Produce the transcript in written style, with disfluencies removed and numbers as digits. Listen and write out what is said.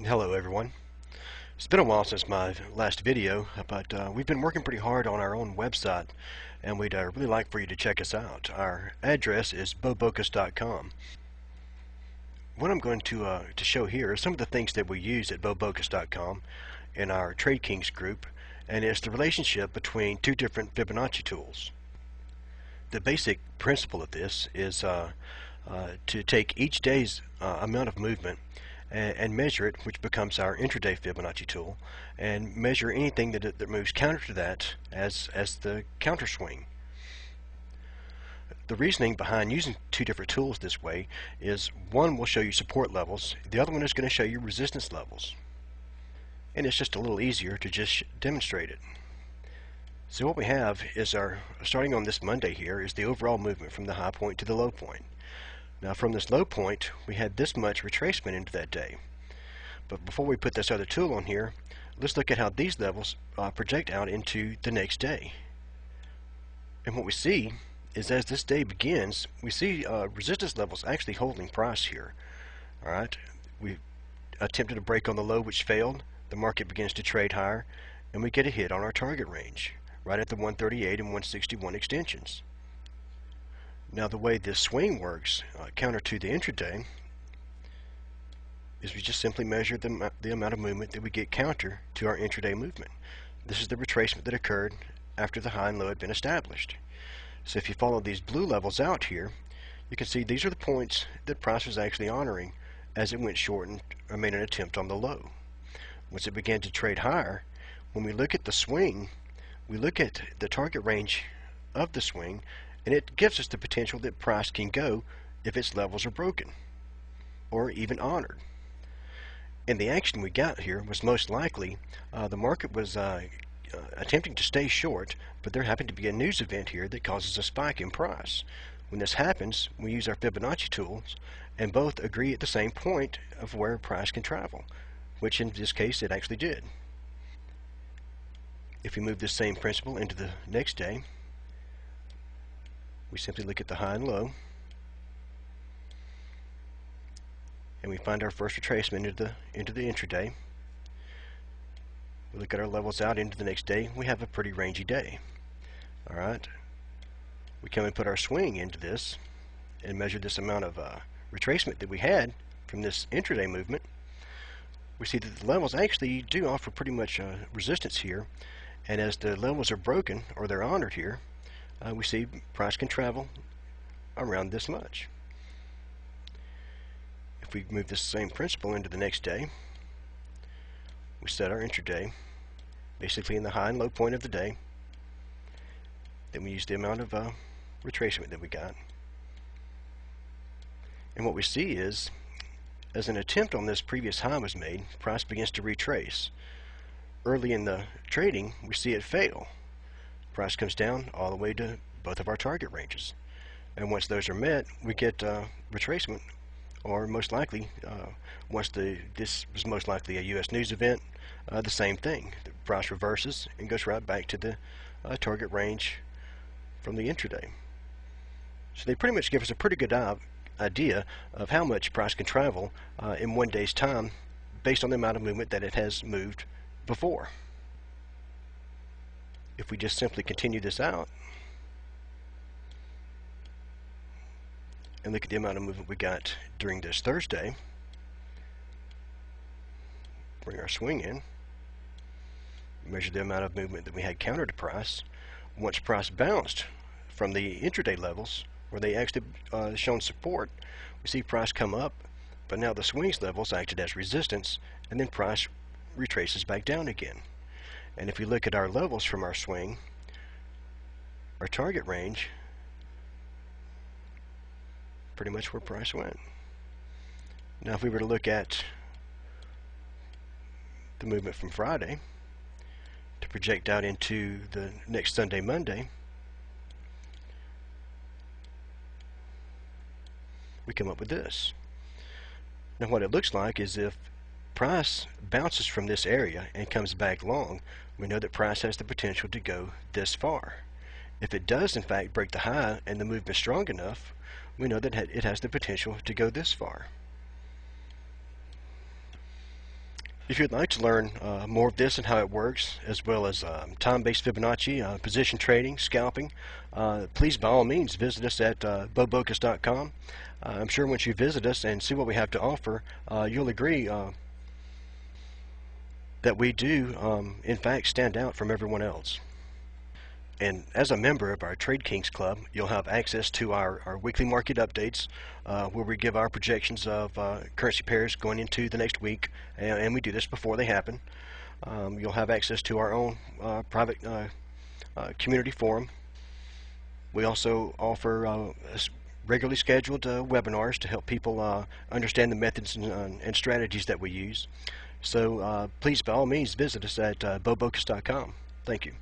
Hello everyone. It's been a while since my last video, but we've been working pretty hard on our own website, and we'd really like for you to check us out. Our address is bobocus.com. What I'm going to show here is some of the things that we use at bobocus.com in our Trade Kings group, and it's the relationship between two different Fibonacci tools. The basic principle of this is to take each day's amount of movement and measure it, which becomes our intraday Fibonacci tool, and measure anything that moves counter to that as the counter swing. The reasoning behind using two different tools this way is one will show you support levels, the other one is going to show you resistance levels. And it's just a little easier to just demonstrate it. So what we have is starting on this Monday here, is the overall movement from the high point to the low point. Now from this low point, we had this much retracement into that day. But before we put this other tool on here, let's look at how these levels project out into the next day. And what we see is as this day begins, we see resistance levels actually holding price here. Alright, we attempted a break on the low which failed. The market begins to trade higher, and we get a hit on our target range, right at the 138 and 161 extensions. Now the way this swing works, counter to the intraday, is we just simply measure the amount of movement that we get counter to our intraday movement. This is the retracement that occurred after the high and low had been established. So if you follow these blue levels out here, you can see these are the points that price was actually honoring as it went short and made an attempt on the low. Once it began to trade higher, when we look at the swing, we look at the target range of the swing, and it gives us the potential that price can go if its levels are broken or even honored. And the action we got here was most likely the market was attempting to stay short, but there happened to be a news event here that causes a spike in price. When this happens, we use our Fibonacci tools, and both agree at the same point of where price can travel, which in this case it actually did. If we move this same principle into the next day, we simply look at the high and low, and we find our first retracement into the intraday. We look at our levels out into the next day. We have a pretty rangy day. Alright, we come and put our swing into this and measure this amount of retracement that we had from this intraday movement. We see that the levels actually do offer pretty much resistance here, and as the levels are broken or they're honored here, we see price can travel around this much. If we move this same principle into the next day, we set our intraday basically in the high and low point of the day. Then we use the amount of retracement that we got. And what we see is, as an attempt on this previous high was made, price begins to retrace. Early in the trading, we see it fail. Price comes down all the way to both of our target ranges, and once those are met, we get retracement, or most likely, this was most likely a U.S. news event, the same thing. The price reverses and goes right back to the target range from the intraday. So they pretty much give us a pretty good idea of how much price can travel in one day's time based on the amount of movement that it has moved before. If we just simply continue this out and look at the amount of movement we got during this Thursday, bring our swing in, measure the amount of movement that we had counter to price. Once price bounced from the intraday levels, where they actually shown support, we see price come up, but now the swings levels acted as resistance, and then price retraces back down again. And if we look at our levels from our swing, our target range, pretty much where price went. Now if we were to look at the movement from Friday to project out into the next Sunday, Monday, we come up with this. Now what it looks like is if price bounces from this area and comes back long, we know that price has the potential to go this far. If it does in fact break the high and the movement is strong enough, we know that it has the potential to go this far. If you'd like to learn more of this and how it works, as well as time-based Fibonacci, position trading, scalping, please by all means visit us at bobocus.com. I'm sure once you visit us and see what we have to offer, you'll agree that we do, in fact, stand out from everyone else. And as a member of our Trade Kings Club, you'll have access to our weekly market updates, where we give our projections of currency pairs going into the next week, and we do this before they happen. You'll have access to our own private community forum. We also offer regularly scheduled webinars to help people understand the methods and strategies that we use. So please, by all means, visit us at bobocus.com. Thank you.